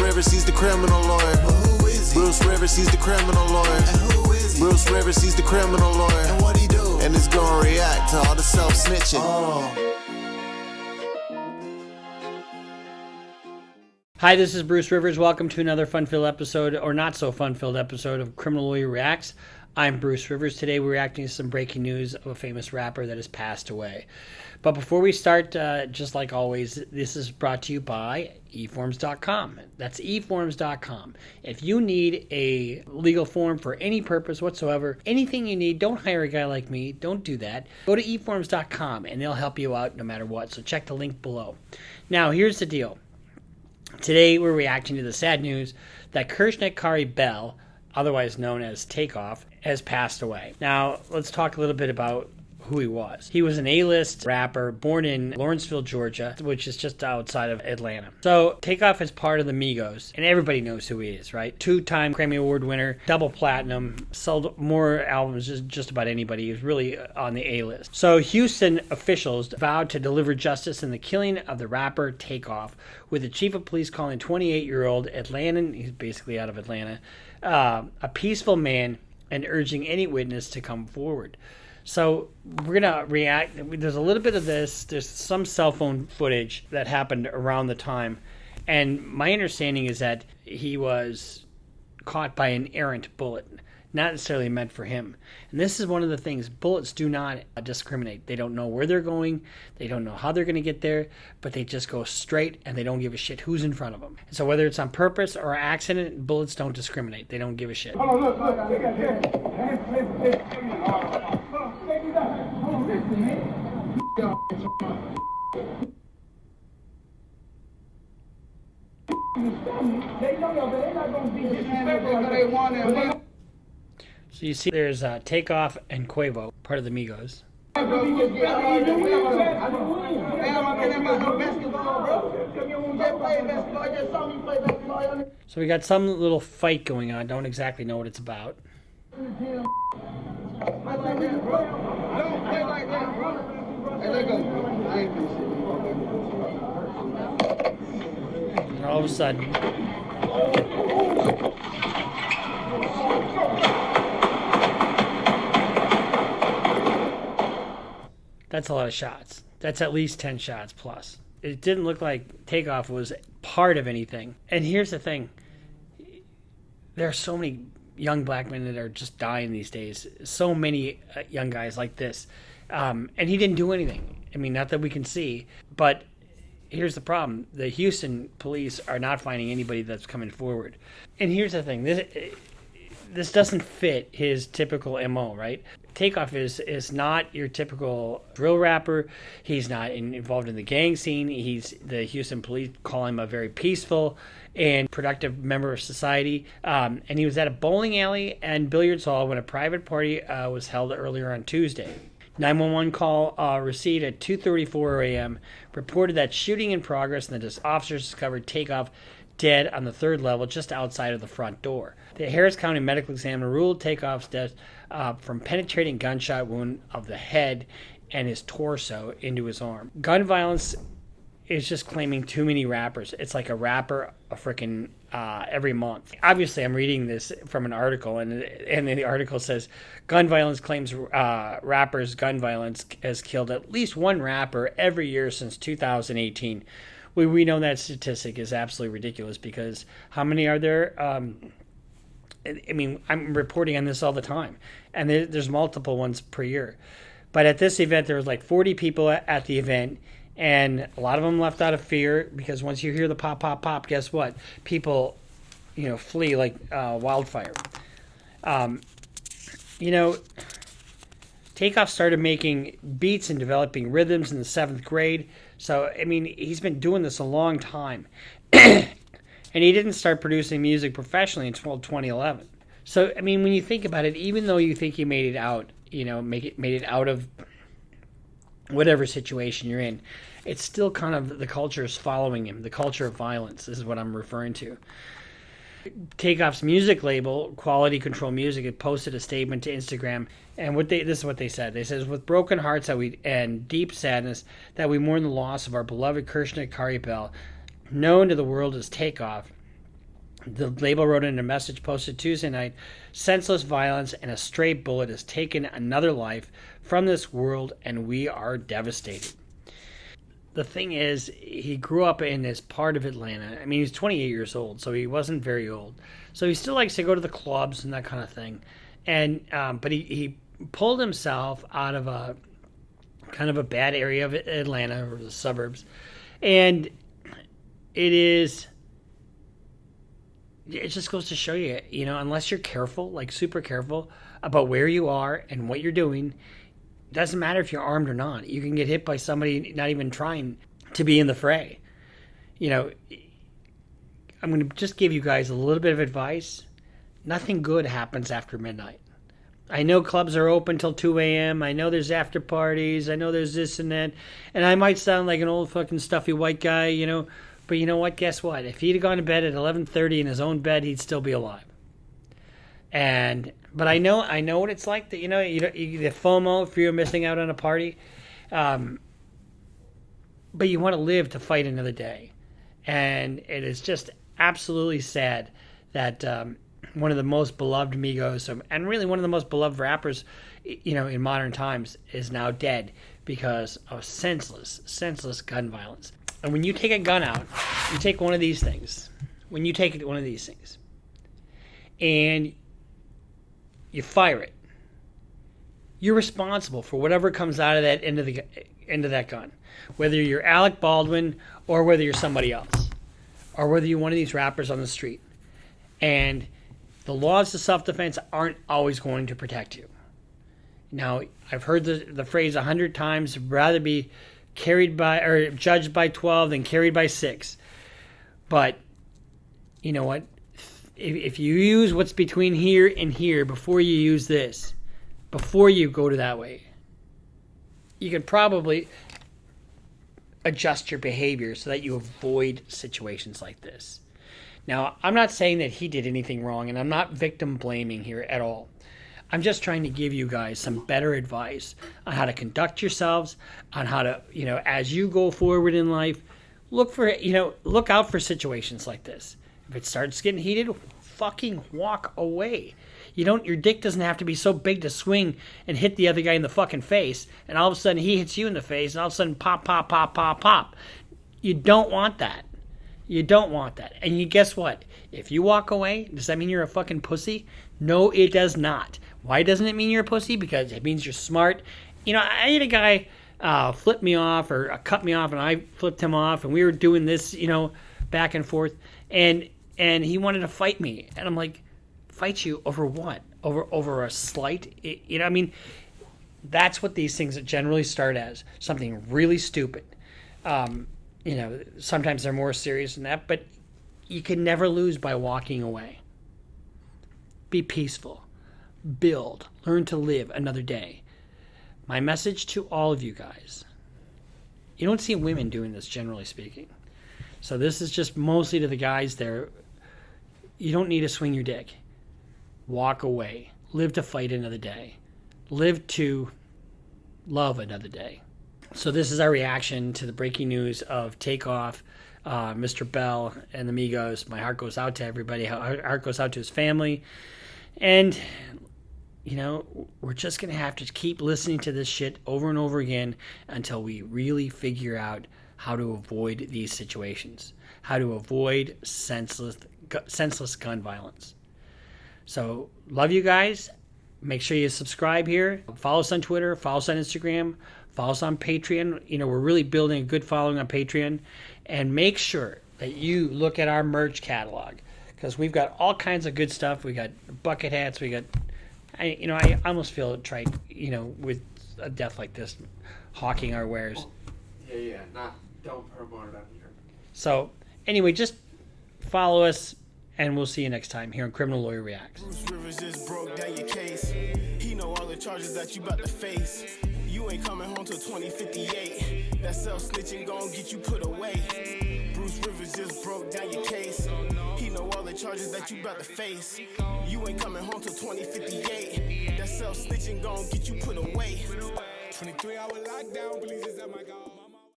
Rivers, he's the criminal lawyer. Who is he? Bruce Rivers, he's the criminal lawyer. And who is he? Bruce Rivers, he's the criminal lawyer. And what he do? And it's gonna react to all the self-snitching. Hi, this is Bruce Rivers. Welcome to another fun-filled episode, or not so fun-filled episode of Criminal Lawyer Reacts. I'm Bruce Rivers. Today we're reacting to some breaking news of a famous rapper that has passed away. But before we start, just like always, this is brought to you by eForms.com. That's eForms.com. If you need a legal form for any purpose whatsoever, anything you need, don't hire a guy like me. Don't do that. Go to eForms.com and they'll help you out no matter what. So check the link below. Now, here's the deal. Today we're reacting to the sad news that Kari Bell, otherwise known as Takeoff, has passed away. Now, let's talk a little bit about who he was. He was an A-list rapper born in Lawrenceville, Georgia, which is just outside of Atlanta. So Takeoff is part of the Migos, and everybody knows who he is, right? Two-time Grammy Award winner, double platinum, sold more albums than just about anybody. He was really on the A-list. So Houston officials vowed to deliver justice in the killing of the rapper Takeoff, with the chief of police calling 28-year-old Atlantan, he's basically out of Atlanta, a peaceful man, and urging any witness to come forward. So we're going to react. There's a little bit of this. There's some cell phone footage that happened around the time. And my understanding is that he was caught by an errant bullet, not necessarily meant for him. And this is one of the things. Bullets do not discriminate. They don't know where they're going. They don't know how they're going to get there. But they just go straight, and they don't give a shit who's in front of them. So whether it's on purpose or accident, bullets don't discriminate. They don't give a shit. So you see there's Takeoff and Quavo, part of the Migos. So we got some little fight going on. Don't exactly know what it's about. And all of a sudden, that's a lot of shots. That's at least 10 shots plus. It didn't look like Takeoff was part of anything. And here's the thing. There are so many young black men that are just dying these days. So many young guys like this. And he didn't do anything. I mean, not that we can see. But here's the problem. The Houston police are not finding anybody that's coming forward. And here's the thing. This doesn't fit his typical MO, right? Takeoff is not your typical drill rapper. He's not involved in the gang scene. The Houston police call him a very peaceful and productive member of society. And he was at a bowling alley and billiards hall when a private party was held earlier on Tuesday. 911 call received at 2:34 a.m. reported that shooting in progress, and the officers discovered Takeoff dead on the third level just outside of the front door. The Harris County medical examiner ruled Takeoff's death from penetrating gunshot wound of the head and his torso into his arm. Gun violence is just claiming too many rappers. It's like a rapper a freaking every month. Obviously, I'm reading this from an article, and the article says gun violence claims rappers gun violence has killed at least one rapper every year since 2018. We know that statistic is absolutely ridiculous, because how many are there? I mean, I'm reporting on this all the time, and there's multiple ones per year. But at this event, there was like 40 people at the event, and a lot of them left out of fear, because once you hear the pop, pop, pop, guess what? People, flee like wildfire. Takeoff started making beats and developing rhythms in the 7th grade. So, I mean, he's been doing this a long time. And he didn't start producing music professionally until 2011. So, I mean, when you think about it, even though you think he made it out, made it out of whatever situation you're in, it's still kind of the culture is following him. The culture of violence is what I'm referring to. Takeoff's music label, Quality Control Music, had posted a statement to Instagram, and this is what they said. They said, "With broken hearts and deep sadness that we mourn the loss of our beloved Kari Bell, known to the world as Takeoff. The label wrote in a message posted Tuesday night, "Senseless violence and a stray bullet has taken another life from this world, and we are devastated." The thing is, he grew up in this part of Atlanta. I mean, he's 28 years old, so he wasn't very old. So he still likes to go to the clubs and that kind of thing. And but he pulled himself out of a kind of a bad area of Atlanta, or the suburbs. And it just goes to show you, unless you're careful, like super careful about where you are and what you're doing, it doesn't matter if you're armed or not. You can get hit by somebody not even trying to be in the fray. I'm going to just give you guys a little bit of advice. Nothing good happens after midnight. I know clubs are open till 2 a.m. I know there's after parties. I know there's this and that. And I might sound like an old fucking stuffy white guy, But you know what? Guess what? If he'd have gone to bed at 11:30 in his own bed, he'd still be alive. But I know what it's like. That the FOMO, fear of missing out on a party. But you want to live to fight another day, and it is just absolutely sad that one of the most beloved Migos, and really one of the most beloved rappers, in modern times, is now dead because of senseless gun violence. And when you take a gun out, you take one of these things. When you take one of these things, and you fire it, you're responsible for whatever comes out of that end of that gun. Whether you're Alec Baldwin or whether you're somebody else, or whether you're one of these rappers on the street. And the laws of self-defense aren't always going to protect you. Now, I've heard the phrase 100 times: rather be carried by or judged by 12 than carried by 6. But you know what? If you use what's between here and here before you use this, before you go to that way, you can probably adjust your behavior so that you avoid situations like this. Now, I'm not saying that he did anything wrong, and I'm not victim blaming here at all. I'm just trying to give you guys some better advice on how to conduct yourselves, on how to, as you go forward in life, look out for situations like this. If it starts getting heated, fucking walk away. Your dick doesn't have to be so big to swing and hit the other guy in the fucking face, and all of a sudden he hits you in the face, and all of a sudden pop, pop, pop, pop, pop. You don't want that. You don't want that. And guess what? If you walk away, does that mean you're a fucking pussy? No, it does not. Why doesn't it mean you're a pussy? Because it means you're smart. I had a guy flip me off or cut me off, and I flipped him off, and we were doing this, back and forth, and he wanted to fight me, and I'm like, fight you over what? Over a slight? That's what these things generally start as, something really stupid. Sometimes they're more serious than that, but you can never lose by walking away. Be peaceful. Build. Learn to live another day. My message to all of you guys: you don't see women doing this, generally speaking. So this is just mostly to the guys there. You don't need to swing your dick. Walk away. Live to fight another day. Live to love another day. So this is our reaction to the breaking news of Takeoff, Mr. Bell, and the Migos. My heart goes out to everybody. My heart goes out to his family. And, we're just going to have to keep listening to this shit over and over again until we really figure out how to avoid these situations, how to avoid senseless gun violence. So, love you guys. Make sure you subscribe here. Follow us on Twitter. Follow us on Instagram. Follow us on Patreon. We're really building a good following on Patreon. And make sure that you look at our merch catalog, because we've got all kinds of good stuff. We got bucket hats. We got, I almost feel trite, with a death like this, hawking our wares. Yeah. Don't promote it on here. So, anyway, just follow us, and we'll see you next time here on Criminal Lawyer Reacts. Bruce Rivers just broke down your case. He know all the charges that you about to face. You ain't coming home till 2058. That self-snitching gon' get you put away. Bruce Rivers just broke down your case. He know all the charges that you about to face. You ain't coming home till 2058. That self-snitching gon' get you put away. 23-hour lockdown, please, is that my God?